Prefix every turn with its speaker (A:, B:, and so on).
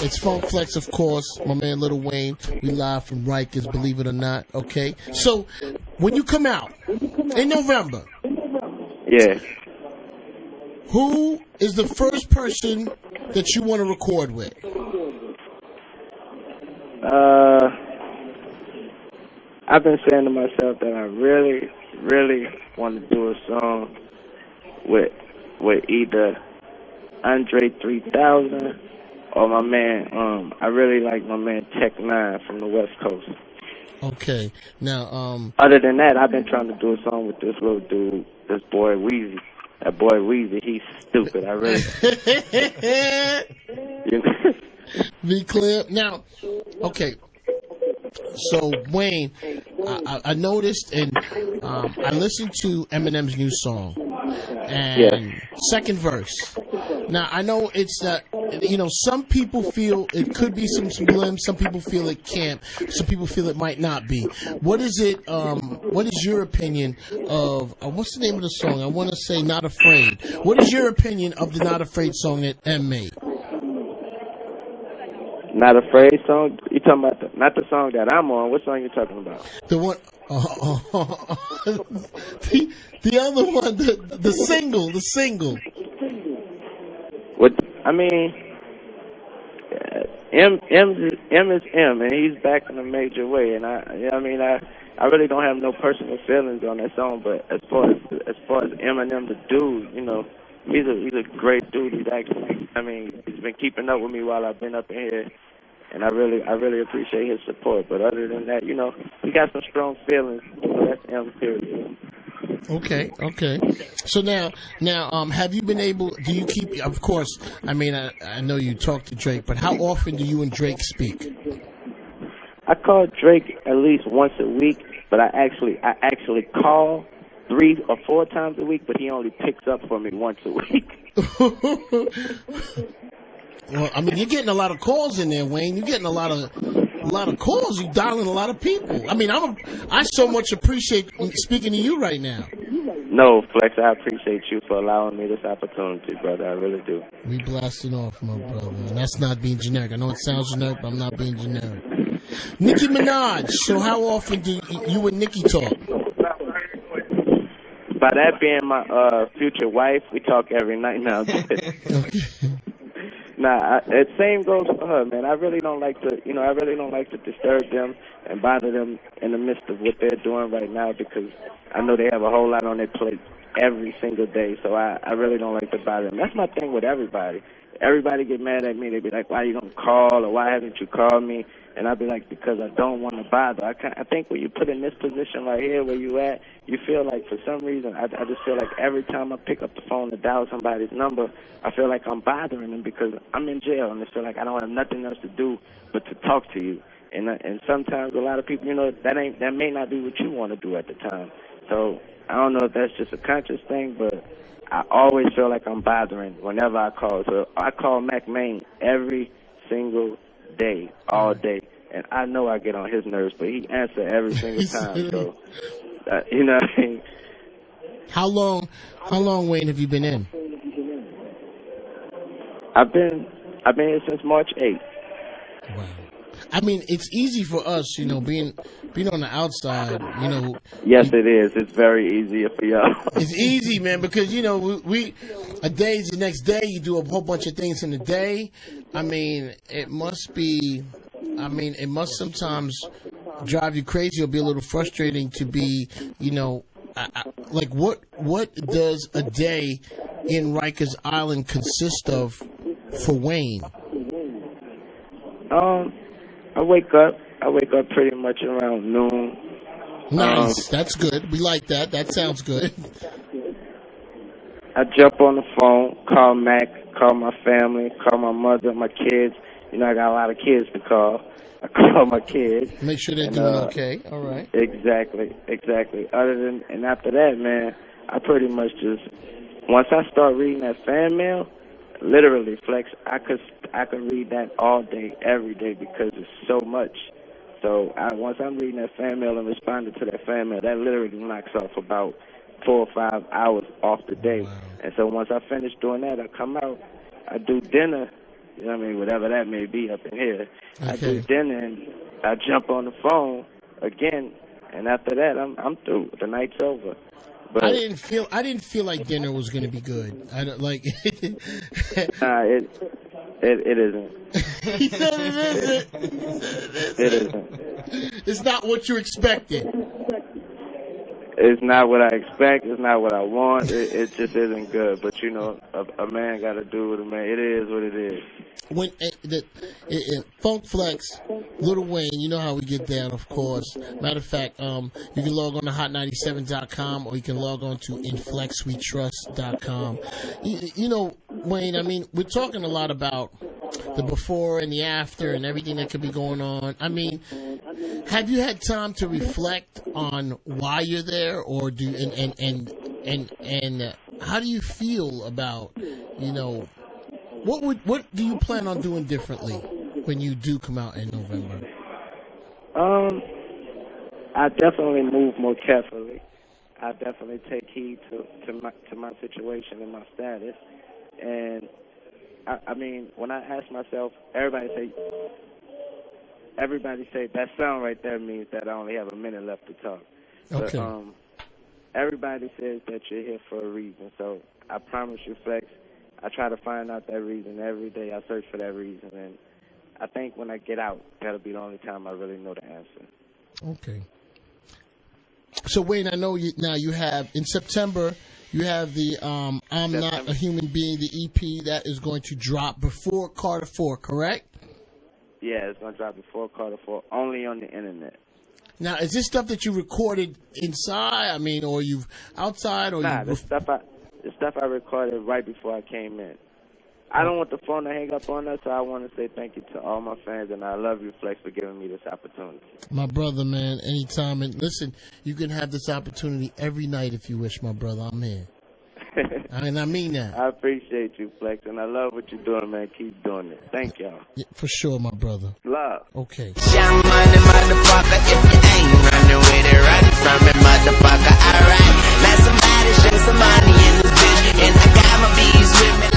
A: It's Funk Flex, of course. My man Lil Wayne. We live from Rikers, believe it or not. Okay. So, when you come out in November,
B: yeah,
A: who is the first person that you want to record with?
B: I've been saying to myself that I really, really want to do a song with either Andre 3000 or my man. I really like my man Tech Nine from the West Coast.
A: Okay. Now,
B: other than that, I've been trying to do a song with this little dude, this boy Weezy. That boy Weezy, he's stupid. I really. You know?
A: Be clear. Now, okay. So Wayne, I noticed and I listened to Eminem's new song and second verse. Now I know it's some people feel it could be some blim, some people feel it can't, some people feel it might not be. What is it? What is your opinion of what's the name of the song? I want to say Not Afraid. What is your opinion of the Not Afraid song that M made?
B: Not Afraid song? You talking about not the song that I'm on? What song you talking about?
A: The one, the other one, the single.
B: What I mean, M is M, and he's back in a major way. And I really don't have no personal feelings on that song. But as far as Eminem, the dude, he's a great dude. He's actually, he's been keeping up with me while I've been up in here. And I really appreciate his support. But other than that, he got some strong feelings. That's M period.
A: Okay. So now, have you been able? Do you keep? Of course, I know you talk to Drake, but how often do you and Drake speak?
B: I call Drake at least once a week, but I actually call 3 or 4 times a week, but he only picks up for me once a week.
A: Well, you're getting a lot of calls in there, Wayne. You're getting a lot of calls. You're dialing a lot of people. I so much appreciate speaking to you right now.
B: No, Flex, I appreciate you for allowing me this opportunity, brother. I really do.
A: We blasting off, my brother. And that's not being generic. I know it sounds generic, but I'm not being generic. Nicki Minaj. So how often do you and Nicki talk?
B: By that being my future wife, we talk every night now.
A: Okay.
B: Nah, the same goes for her, man. I really don't like to disturb them and bother them in the midst of what they're doing right now because I know they have a whole lot on their plate every single day. So I really don't like to bother them. That's my thing with everybody. Everybody get mad at me. They be like, "Why you don't call?" or "Why haven't you called me?" And I be like, "Because I don't want to bother." I think when you put in this position right here where you at, you feel like for some reason I just feel like every time I pick up the phone to dial somebody's number, I feel like I'm bothering them because I'm in jail and I feel like I don't have nothing else to do but to talk to you. And sometimes a lot of people, that may not be what you want to do at the time. So I don't know if that's just a conscious thing, but I always feel like I'm bothering whenever I call. So I call Mac Main every single day, all day. And I know I get on his nerves, but he answers every single time. So, you know what I mean?
A: How long, Wayne, have you been in?
B: I've been here since March 8th.
A: Wow. It's easy for us, being on the outside,
B: Yes, it is. It's very easy for y'all.
A: It's easy, man, because, we a day is the next day. You do a whole bunch of things in a day. It must sometimes drive you crazy or be a little frustrating to be, like what does a day in Rikers Island consist of for Wayne?
B: I wake up pretty much around noon.
A: Nice. That's good. We like that. That sounds good.
B: I jump on the phone, call Mac, call my family, call my mother, my kids. I got a lot of kids to call. I call my kids.
A: Make sure they're doing okay. All right.
B: Exactly. And after that, man, I pretty much just, once I start reading that fan mail, literally, Flex, I could read that all day, every day, because it's so much. So once I'm reading that fan mail and responding to that fan mail, that literally knocks off about 4 or 5 hours off the day. Wow. And so once I finish doing that, I come out, I do dinner, You know what I mean? Whatever that may be up in here.
A: Okay.
B: I do dinner and I jump on the phone again, and after that, I'm through. The night's over. But
A: I didn't feel like dinner was going to be good. I don't like.
B: Nah, it isn't.
A: He said it isn't.
B: It isn't.
A: It's not what you expected.
B: It's not what I expect. It's not what I want. It just isn't good. But you know, a man got to do what a man. It is what it is.
A: When Funk Flex, Lil Wayne, you know how we get down, of course. Matter of fact, you can log on to hot97.com or you can log on to inflexwetrust.com. You know, Wayne, I mean, we're talking a lot about the before and the after and everything that could be going on. I mean, have you had time to reflect on why you're there, or do and how do you feel about, you know, what do you plan on doing differently when you do come out in November?
B: I definitely move more carefully. I definitely take heed to my situation and my status. And I mean, when I ask myself, everybody say that sound right there means that I only have a minute left to talk.
A: Okay.
B: But everybody says that you're here for a reason. So I promise you, Flex, I try to find out that reason every day. I search for that reason, and I think when I get out, that'll be the only time I really know the answer.
A: Okay. So Wayne, I know you have in September. You have the I'm Not a Human Being, the EP that is going to drop before Carter 4, correct?
B: Yeah, it's going to drop before Carter 4, only on the internet.
A: Now, is this stuff that you recorded inside? I mean, or you've outside, or
B: nah, the stuff I recorded right before I came in. I don't want the phone to hang up on us, so I want to say thank you to all my fans, and I love you, Flex, for giving me this opportunity.
A: My brother, man, anytime. And listen, you can have this opportunity every night if you wish, my brother. I'm here. And I mean that.
B: I appreciate you, Flex, and I love what you're doing, man. Keep doing it. Thank y'all.
A: Yeah, for sure, my brother.
B: Love.
A: Okay.
C: Young money, motherfucker, if you ain't running with it, run from it, motherfucker. Alright, let somebody show some money in this bitch, and I got my bees with me.